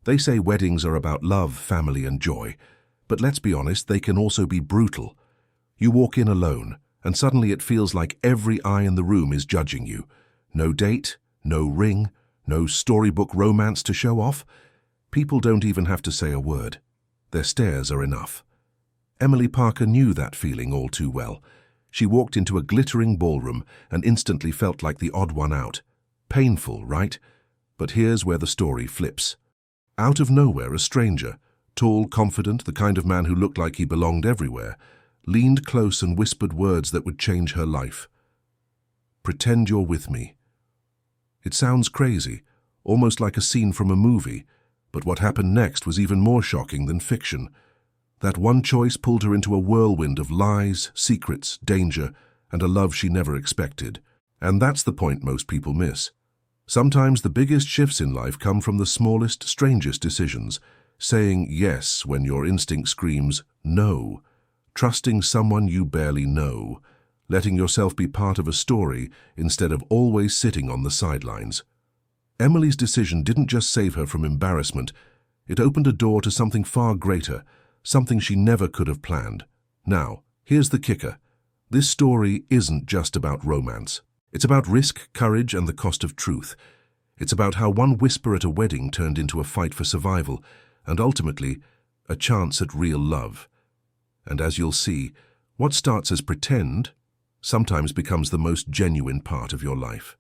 They say weddings are about love, family, and joy. But let's be honest, they can also be brutal. You walk in alone, and suddenly it feels like every eye in the room is judging you. No date, no ring, no storybook romance to show off. People don't even have to say a word. Their stares are enough. Emily Parker knew that feeling all too well. She walked into a glittering ballroom and instantly felt like the odd one out. Painful, right? But here's where the story flips. Out of nowhere, a stranger, tall, confident, the kind of man who looked like he belonged everywhere, leaned close and whispered words that would change her life. "Pretend you're with me." It sounds crazy, almost like a scene from a movie, but what happened next was even more shocking than fiction. That one choice pulled her into a whirlwind of lies, secrets, danger, and a love she never expected. And that's the point most people miss. Sometimes the biggest shifts in life come from the smallest, strangest decisions. Saying yes when your instinct screams no. Trusting someone you barely know. Letting yourself be part of a story instead of always sitting on the sidelines. Emily's decision didn't just save her from embarrassment. It opened a door to something far greater, something she never could have planned. Now, here's the kicker. This story isn't just about romance. It's about risk, courage, and the cost of truth. It's about how one whisper at a wedding turned into a fight for survival, and ultimately, a chance at real love. And as you'll see, what starts as pretend sometimes becomes the most genuine part of your life.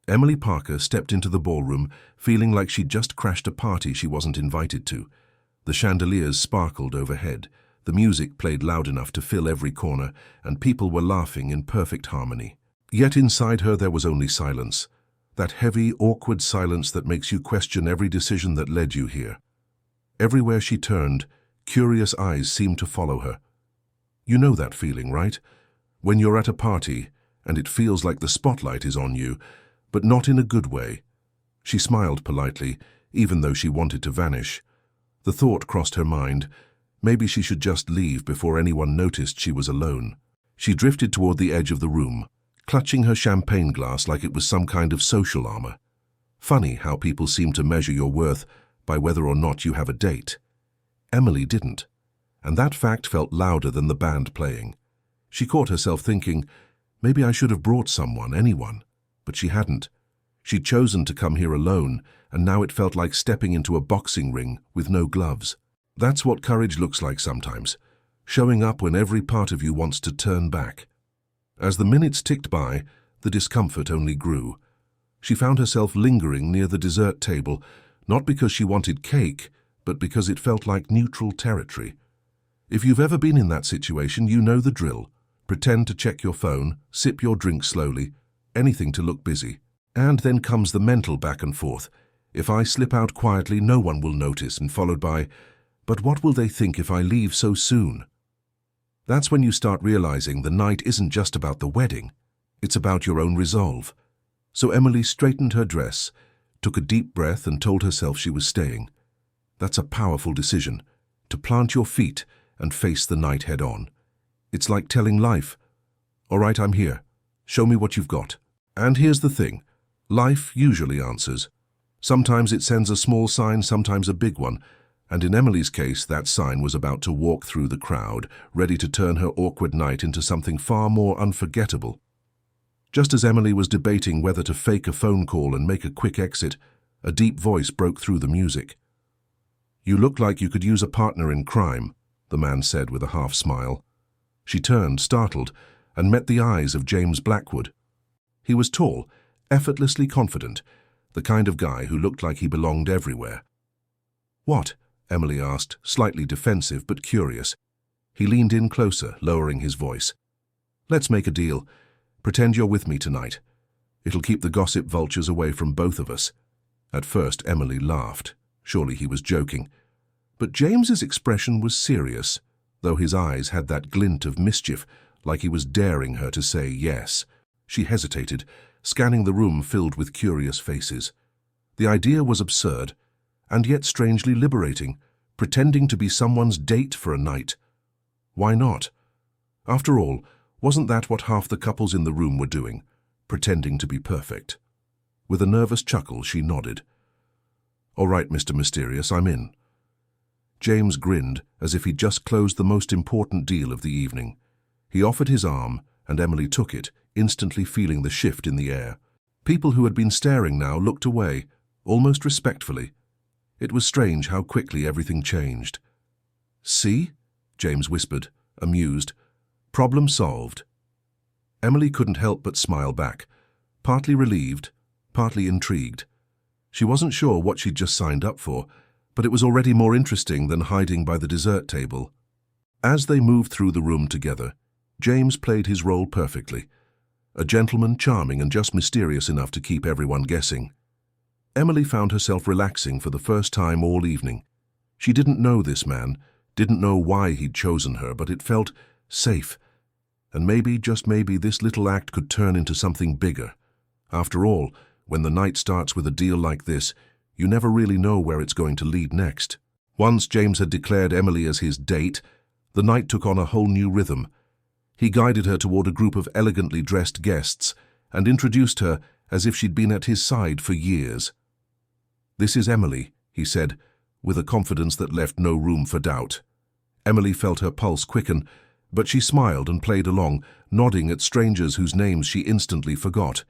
Emily Parker stepped into the ballroom feeling like she'd just crashed a party she wasn't invited to. The chandeliers sparkled overhead, the music played loud enough to fill every corner, and people were laughing in perfect harmony. Yet inside her there was only silence. That heavy, awkward silence that makes you question every decision that led you here. Everywhere she turned, curious eyes seemed to follow her. You know that feeling, right? When you're at a party, and it feels like the spotlight is on you, but not in a good way. She smiled politely, even though she wanted to vanish. The thought crossed her mind, maybe she should just leave before anyone noticed she was alone. She drifted toward the edge of the room, clutching her champagne glass like it was some kind of social armor. Funny how people seem to measure your worth by whether or not you have a date. Emily didn't, and that fact felt louder than the band playing. She caught herself thinking, maybe I should have brought someone, anyone, but she hadn't. She'd chosen to come here alone, and now it felt like stepping into a boxing ring with no gloves. That's what courage looks like sometimes, showing up when every part of you wants to turn back. As the minutes ticked by, the discomfort only grew. She found herself lingering near the dessert table, not because she wanted cake, but because it felt like neutral territory. If you've ever been in that situation, you know the drill. Pretend to check your phone, sip your drink slowly, anything to look busy. And then comes the mental back and forth. If I slip out quietly, no one will notice, and followed by, but what will they think if I leave so soon? That's when you start realizing the night isn't just about the wedding. It's about your own resolve. So Emily straightened her dress, took a deep breath and told herself she was staying. That's a powerful decision, to plant your feet and face the night head on. It's like telling life, all right, I'm here. Show me what you've got. And here's the thing. Life usually answers. Sometimes it sends a small sign, sometimes a big one. And in Emily's case, that sign was about to walk through the crowd, ready to turn her awkward night into something far more unforgettable. Just as Emily was debating whether to fake a phone call and make a quick exit, a deep voice broke through the music. "You look like you could use a partner in crime," the man said with a half smile. She turned, startled, and met the eyes of James Blackwood. He was tall, effortlessly confident, the kind of guy who looked like he belonged everywhere. "What?" Emily asked, slightly defensive but curious. He leaned in closer, lowering his voice. "Let's make a deal. Pretend you're with me tonight. It'll keep the gossip vultures away from both of us." At first, Emily laughed. Surely he was joking. But James's expression was serious, though his eyes had that glint of mischief, like he was daring her to say yes. She hesitated, scanning the room filled with curious faces. The idea was absurd, and yet strangely liberating, pretending to be someone's date for a night. Why not? After all, wasn't that what half the couples in the room were doing, pretending to be perfect? With a nervous chuckle, she nodded. "All right, Mr. Mysterious, I'm in." James grinned as if he'd just closed the most important deal of the evening. He offered his arm, and Emily took it, instantly feeling the shift in the air. People who had been staring now looked away, almost respectfully. It was strange how quickly everything changed. "See?" James whispered, amused. "Problem solved." Emily couldn't help but smile back, partly relieved, partly intrigued. She wasn't sure what she'd just signed up for, but it was already more interesting than hiding by the dessert table. As they moved through the room together, James played his role perfectly. A gentleman, charming and just mysterious enough to keep everyone guessing. Emily found herself relaxing for the first time all evening. She didn't know this man, didn't know why he'd chosen her, but it felt safe. And maybe, just maybe, this little act could turn into something bigger. After all, when the night starts with a deal like this, you never really know where it's going to lead next. Once James had declared Emily as his date, the night took on a whole new rhythm. He guided her toward a group of elegantly dressed guests and introduced her as if she'd been at his side for years. "This is Emily," he said, with a confidence that left no room for doubt. Emily felt her pulse quicken, but she smiled and played along, nodding at strangers whose names she instantly forgot.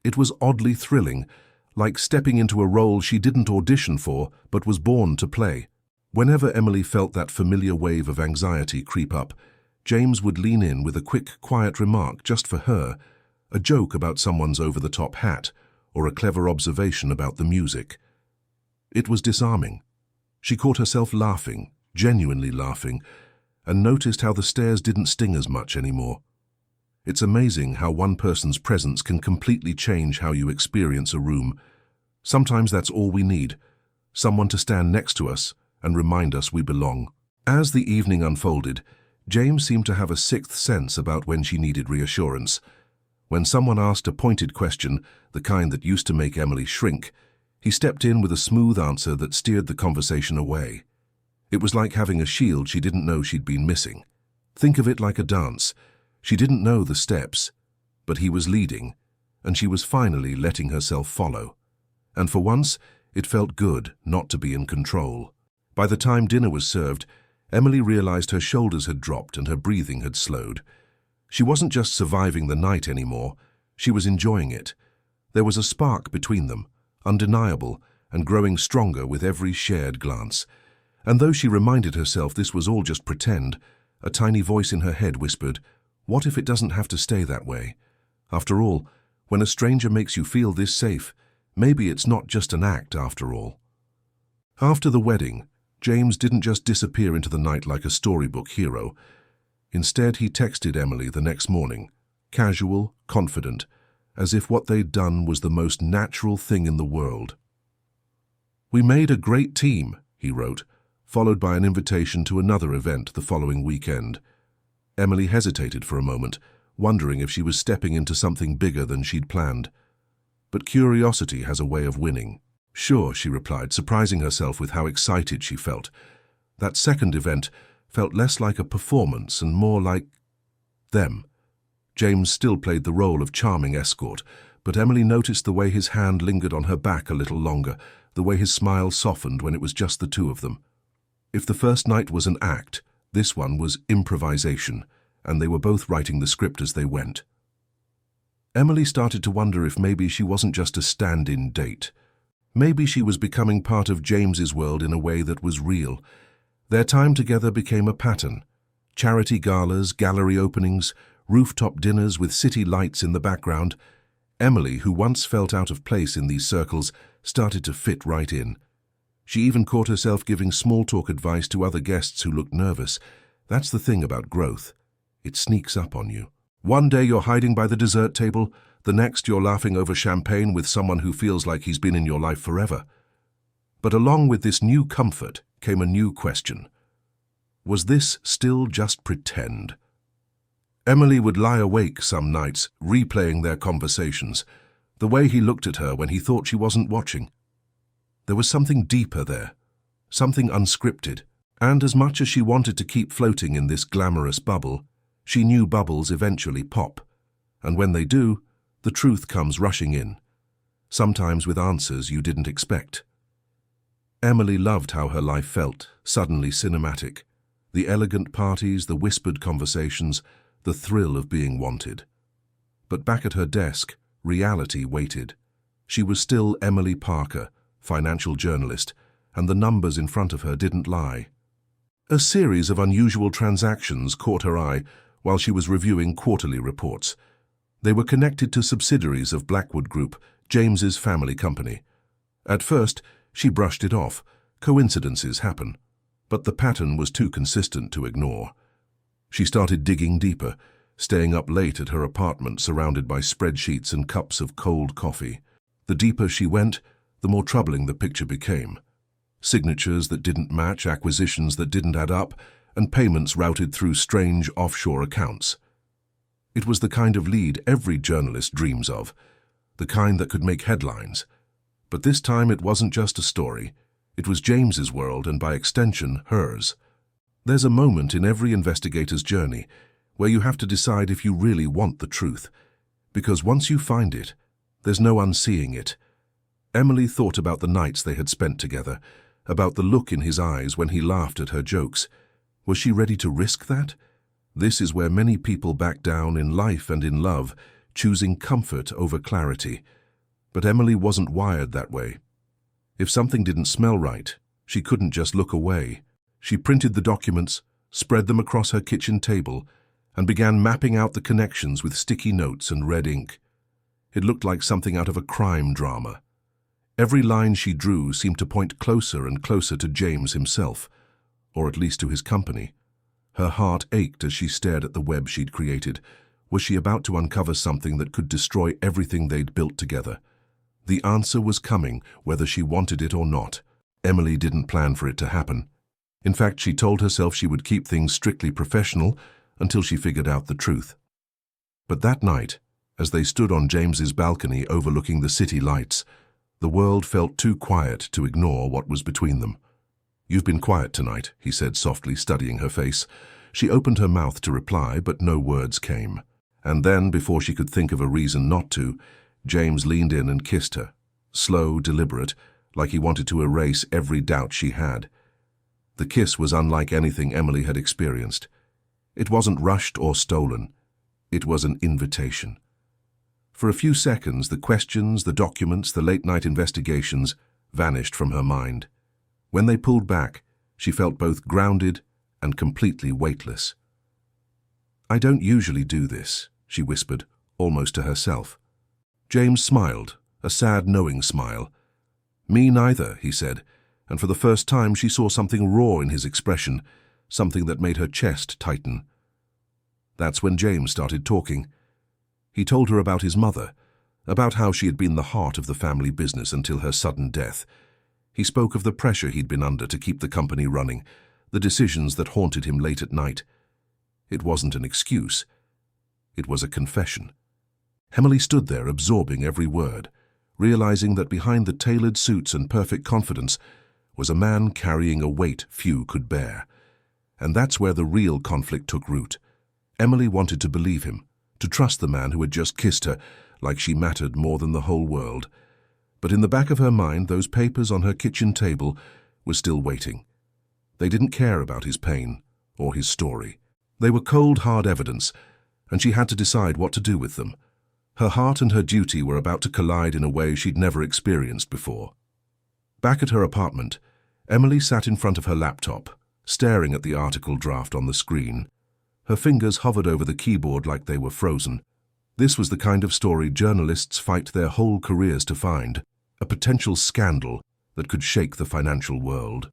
It was oddly thrilling, like stepping into a role she didn't audition for but was born to play. Whenever Emily felt that familiar wave of anxiety creep up, James would lean in with a quick, quiet remark just for her, a joke about someone's over-the-top hat, or a clever observation about the music. It was disarming. She caught herself laughing, genuinely laughing, and noticed how the stares didn't sting as much anymore. It's amazing how one person's presence can completely change how you experience a room. Sometimes that's all we need, someone to stand next to us and remind us we belong. As the evening unfolded, James seemed to have a sixth sense about when she needed reassurance. When someone asked a pointed question, the kind that used to make Emily shrink, he stepped in with a smooth answer that steered the conversation away. It was like having a shield she didn't know she'd been missing. Think of it like a dance. She didn't know the steps, but he was leading, and she was finally letting herself follow. And for once, it felt good not to be in control. By the time dinner was served, Emily realized her shoulders had dropped and her breathing had slowed. She wasn't just surviving the night anymore, she was enjoying it. There was a spark between them, undeniable, and growing stronger with every shared glance. And though she reminded herself this was all just pretend, a tiny voice in her head whispered, "What if it doesn't have to stay that way? After all, when a stranger makes you feel this safe, maybe it's not just an act after all." After the wedding, James didn't just disappear into the night like a storybook hero. Instead, he texted Emily the next morning, casual, confident, as if what they'd done was the most natural thing in the world. "We made a great team," he wrote, followed by an invitation to another event the following weekend. Emily hesitated for a moment, wondering if she was stepping into something bigger than she'd planned. But curiosity has a way of winning. "Sure," she replied, surprising herself with how excited she felt. That second event felt less like a performance and more like them. James still played the role of charming escort, but Emily noticed the way his hand lingered on her back a little longer, the way his smile softened when it was just the two of them. If the first night was an act, this one was improvisation, and they were both writing the script as they went. Emily started to wonder if maybe she wasn't just a stand-in date. Maybe she was becoming part of James's world in a way that was real. Their time together became a pattern. Charity galas, gallery openings, rooftop dinners with city lights in the background. Emily, who once felt out of place in these circles, started to fit right in. She even caught herself giving small-talk advice to other guests who looked nervous. That's the thing about growth. It sneaks up on you. One day you're hiding by the dessert table, the next you're laughing over champagne with someone who feels like he's been in your life forever. But along with this new comfort came a new question. Was this still just pretend? Emily would lie awake some nights, replaying their conversations, the way he looked at her when he thought she wasn't watching. There was something deeper there, something unscripted, and as much as she wanted to keep floating in this glamorous bubble, she knew bubbles eventually pop, and when they do, the truth comes rushing in, sometimes with answers you didn't expect. Emily loved how her life felt, suddenly cinematic. The elegant parties, the whispered conversations, the thrill of being wanted. But back at her desk, reality waited. She was still Emily Parker, financial journalist, and the numbers in front of her didn't lie. A series of unusual transactions caught her eye while she was reviewing quarterly reports. They were connected to subsidiaries of Blackwood Group, James's family company. At first, she brushed it off. Coincidences happen. But the pattern was too consistent to ignore. She started digging deeper, staying up late at her apartment surrounded by spreadsheets and cups of cold coffee. The deeper she went, the more troubling the picture became. Signatures that didn't match, acquisitions that didn't add up, and payments routed through strange offshore accounts. It was the kind of lead every journalist dreams of, the kind that could make headlines. But this time it wasn't just a story. It was James's world and by extension hers. There's a moment in every investigator's journey where you have to decide if you really want the truth, because once you find it, there's no unseeing it. Emily thought about the nights they had spent together, about the look in his eyes when he laughed at her jokes. Was she ready to risk that? This is where many people back down in life and in love, choosing comfort over clarity. But Emily wasn't wired that way. If something didn't smell right, she couldn't just look away. She printed the documents, spread them across her kitchen table, and began mapping out the connections with sticky notes and red ink. It looked like something out of a crime drama. Every line she drew seemed to point closer and closer to James himself, or at least to his company. Her heart ached as she stared at the web she'd created. Was she about to uncover something that could destroy everything they'd built together? The answer was coming, whether she wanted it or not. Emily didn't plan for it to happen. In fact, she told herself she would keep things strictly professional until she figured out the truth. But that night, as they stood on James's balcony overlooking the city lights, the world felt too quiet to ignore what was between them. "You've been quiet tonight," he said softly, studying her face. She opened her mouth to reply, but no words came. And then, before she could think of a reason not to, James leaned in and kissed her, slow, deliberate, like he wanted to erase every doubt she had. The kiss was unlike anything Emily had experienced. It wasn't rushed or stolen. It was an invitation. For a few seconds, the questions, the documents, the late-night investigations vanished from her mind. When they pulled back, she felt both grounded and completely weightless. "I don't usually do this," she whispered, almost to herself. James smiled, a sad, knowing smile. "Me neither," he said, and for the first time she saw something raw in his expression, something that made her chest tighten. That's when James started talking. He told her about his mother, about how she had been the heart of the family business until her sudden death. He spoke of the pressure he'd been under to keep the company running, the decisions that haunted him late at night. It wasn't an excuse. It was a confession. Emily stood there absorbing every word, realizing that behind the tailored suits and perfect confidence was a man carrying a weight few could bear. And that's where the real conflict took root. Emily wanted to believe him, to trust the man who had just kissed her, like she mattered more than the whole world. But in the back of her mind, those papers on her kitchen table were still waiting. They didn't care about his pain or his story. They were cold, hard evidence, and she had to decide what to do with them. Her heart and her duty were about to collide in a way she'd never experienced before. Back at her apartment, Emily sat in front of her laptop, staring at the article draft on the screen. Her fingers hovered over the keyboard like they were frozen. This was the kind of story journalists fight their whole careers to find, a potential scandal that could shake the financial world.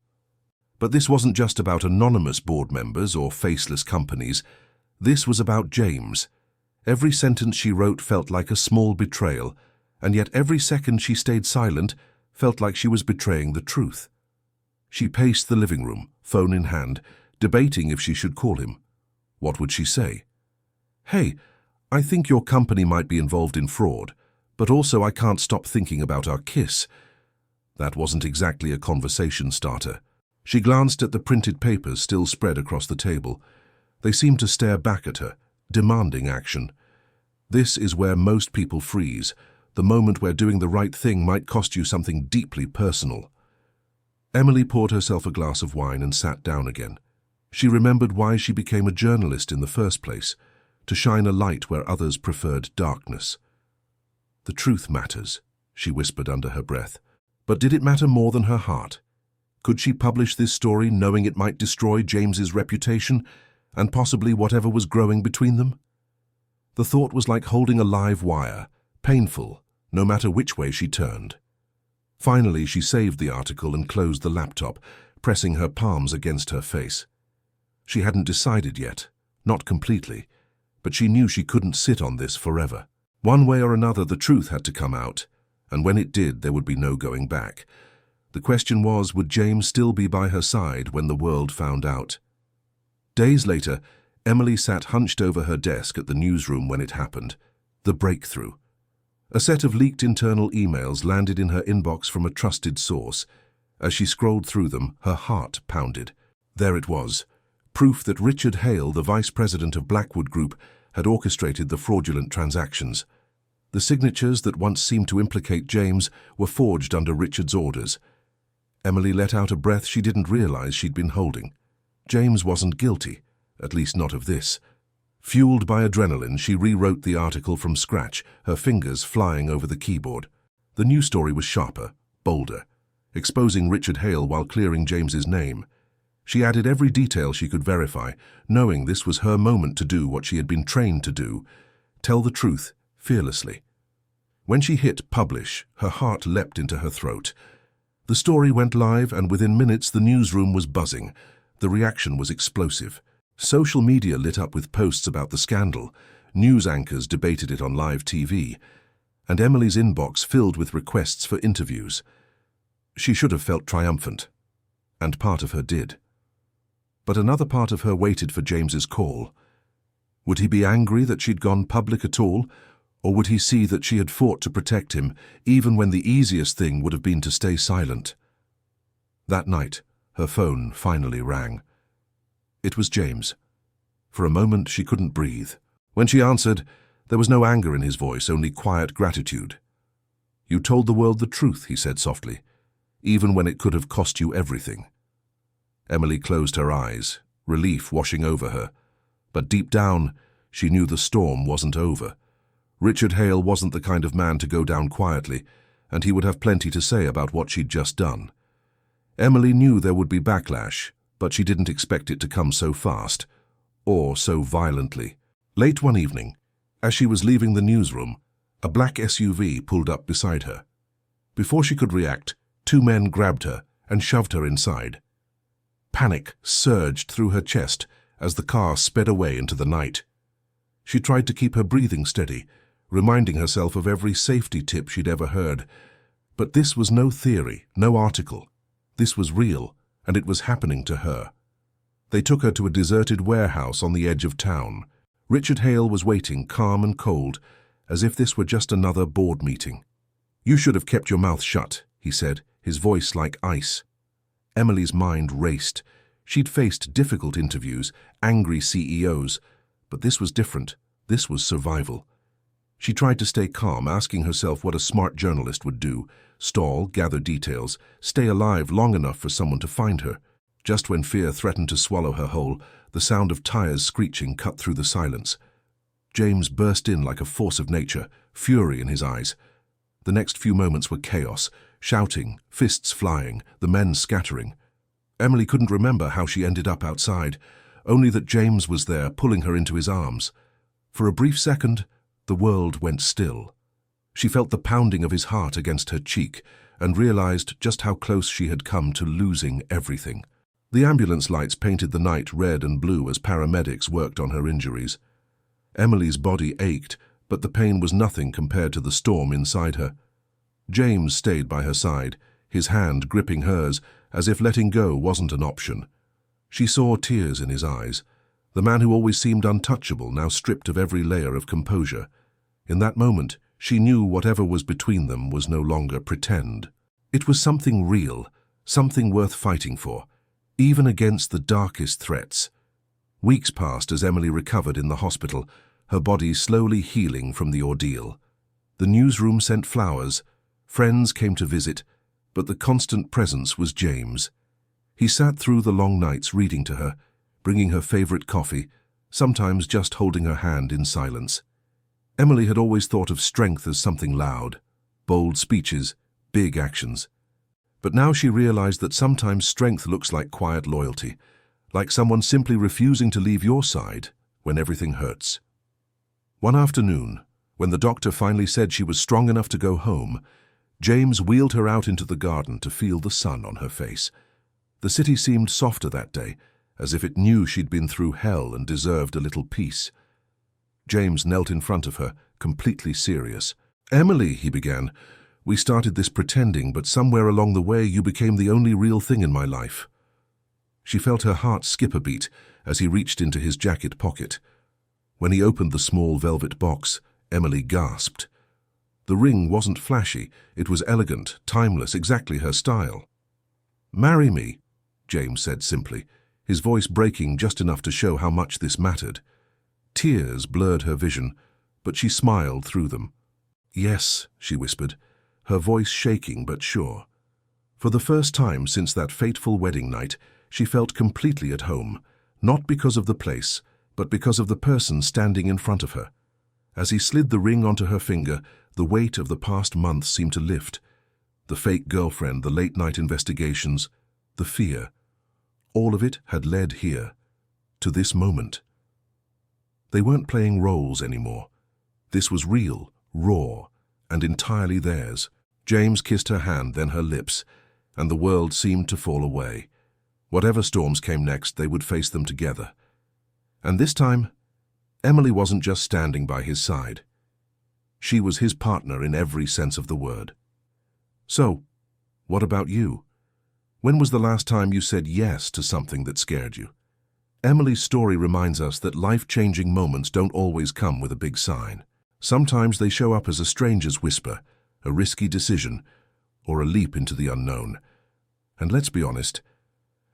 But this wasn't just about anonymous board members or faceless companies. This was about James. Every sentence she wrote felt like a small betrayal, and yet every second she stayed silent felt like she was betraying the truth. She paced the living room, phone in hand, debating if she should call him. What would she say? "Hey, I think your company might be involved in fraud, but also I can't stop thinking about our kiss." That wasn't exactly a conversation starter. She glanced at the printed papers still spread across the table. They seemed to stare back at her, demanding action. This is where most people freeze, the moment where doing the right thing might cost you something deeply personal. Emily poured herself a glass of wine and sat down again. She remembered why she became a journalist in the first place, to shine a light where others preferred darkness. The truth matters, she whispered under her breath. But did it matter more than her heart? Could she publish this story knowing it might destroy James's reputation and possibly whatever was growing between them? The thought was like holding a live wire, painful, no matter which way she turned. Finally, she saved the article and closed the laptop, pressing her palms against her face. She hadn't decided yet, not completely, but she knew she couldn't sit on this forever. One way or another, the truth had to come out, and when it did, there would be no going back. The question was, would James still be by her side when the world found out? Days later, Emily sat hunched over her desk at the newsroom when it happened. The breakthrough. A set of leaked internal emails landed in her inbox from a trusted source. As she scrolled through them, her heart pounded. There it was, proof that Richard Hale, the vice president of Blackwood Group, had orchestrated the fraudulent transactions. The signatures that once seemed to implicate James were forged under Richard's orders. Emily let out a breath she didn't realize she'd been holding. James wasn't guilty, at least not of this. Fueled by adrenaline, she rewrote the article from scratch, her fingers flying over the keyboard. The news story was sharper, bolder, exposing Richard Hale while clearing James's name. She added every detail she could verify, knowing this was her moment to do what she had been trained to do, tell the truth fearlessly. When she hit publish, her heart leapt into her throat. The story went live, and within minutes the newsroom was buzzing. The reaction was explosive. Social media lit up with posts about the scandal. News anchors debated it on live TV, and Emily's inbox filled with requests for interviews. She should have felt triumphant, and part of her did. But another part of her waited for James's call. Would he be angry that she'd gone public at all, or would he see that she had fought to protect him, even when the easiest thing would have been to stay silent? That night, her phone finally rang. It was James. For a moment, she couldn't breathe. When she answered, there was no anger in his voice, only quiet gratitude. "You told the world the truth," he said softly, "even when it could have cost you everything." Emily closed her eyes, relief washing over her. But deep down, she knew the storm wasn't over. Richard Hale wasn't the kind of man to go down quietly, and he would have plenty to say about what she'd just done. Emily knew there would be backlash, but she didn't expect it to come so fast, or so violently. Late one evening, as she was leaving the newsroom, a black SUV pulled up beside her. Before she could react, two men grabbed her and shoved her inside. Panic surged through her chest as the car sped away into the night. She tried to keep her breathing steady, reminding herself of every safety tip she'd ever heard. But this was no theory, no article. This was real, and it was happening to her. They took her to a deserted warehouse on the edge of town. Richard Hale was waiting, calm and cold, as if this were just another board meeting. "You should have kept your mouth shut," he said, his voice like ice. Emily's mind raced. She'd faced difficult interviews, angry CEOs, but this was different. This was survival. She tried to stay calm, asking herself what a smart journalist would do: stall, gather details, stay alive long enough for someone to find her. Just when fear threatened to swallow her whole, the sound of tires screeching cut through the silence. James burst in like a force of nature, fury in his eyes. The next few moments were chaos, shouting, fists flying, the men scattering. Emily couldn't remember how she ended up outside, only that James was there, pulling her into his arms. For a brief second, the world went still. She felt the pounding of his heart against her cheek and realized just how close she had come to losing everything. The ambulance lights painted the night red and blue as paramedics worked on her injuries. Emily's body ached, but the pain was nothing compared to the storm inside her. James stayed by her side, his hand gripping hers, as if letting go wasn't an option. She saw tears in his eyes. The man who always seemed untouchable, now stripped of every layer of composure. In that moment, she knew whatever was between them was no longer pretend. It was something real, something worth fighting for, even against the darkest threats. Weeks passed as Emily recovered in the hospital, her body slowly healing from the ordeal. The newsroom sent flowers, friends came to visit, but the constant presence was James. He sat through the long nights reading to her, bringing her favorite coffee, sometimes just holding her hand in silence. Emily had always thought of strength as something loud, bold speeches, big actions. But now she realized that sometimes strength looks like quiet loyalty, like someone simply refusing to leave your side when everything hurts. One afternoon, when the doctor finally said she was strong enough to go home, James wheeled her out into the garden to feel the sun on her face. The city seemed softer that day, as if it knew she'd been through hell and deserved a little peace. James knelt in front of her, completely serious. "Emily," he began, "we started this pretending, but somewhere along the way you became the only real thing in my life." She felt her heart skip a beat as he reached into his jacket pocket. When he opened the small velvet box, Emily gasped. The ring wasn't flashy, it was elegant, timeless, exactly her style. "Marry me," James said simply, his voice breaking just enough to show how much this mattered. Tears blurred her vision, but she smiled through them. "Yes," she whispered, her voice shaking but sure. For the first time since that fateful wedding night, she felt completely at home, not because of the place, but because of the person standing in front of her. As he slid the ring onto her finger, the weight of the past months seemed to lift. The fake girlfriend, the late-night investigations, the fear. All of it had led here, to this moment. They weren't playing roles anymore. This was real, raw, and entirely theirs. James kissed her hand, then her lips, and the world seemed to fall away. Whatever storms came next, they would face them together. And this time, Emily wasn't just standing by his side. She was his partner in every sense of the word. So, what about you? When was the last time you said yes to something that scared you? Emily's story reminds us that life-changing moments don't always come with a big sign. Sometimes they show up as a stranger's whisper, a risky decision, or a leap into the unknown. And let's be honest,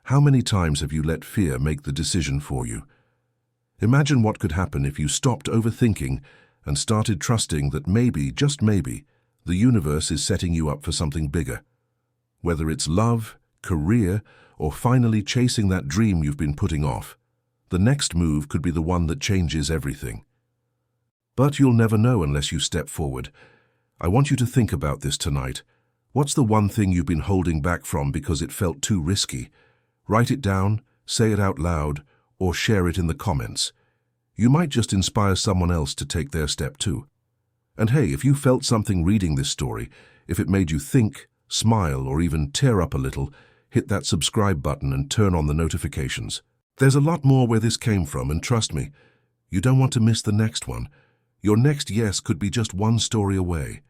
how many times have you let fear make the decision for you? Imagine what could happen if you stopped overthinking and started trusting that maybe, just maybe, the universe is setting you up for something bigger. Whether it's love, career, or finally chasing that dream you've been putting off, the next move could be the one that changes everything. But you'll never know unless you step forward. I want you to think about this tonight. What's the one thing you've been holding back from because it felt too risky? Write it down, say it out loud, or share it in the comments. You might just inspire someone else to take their step too. And hey, if you felt something reading this story, if it made you think, smile, or even tear up a little, hit that subscribe button and turn on the notifications. There's a lot more where this came from, and trust me, you don't want to miss the next one. Your next yes could be just one story away.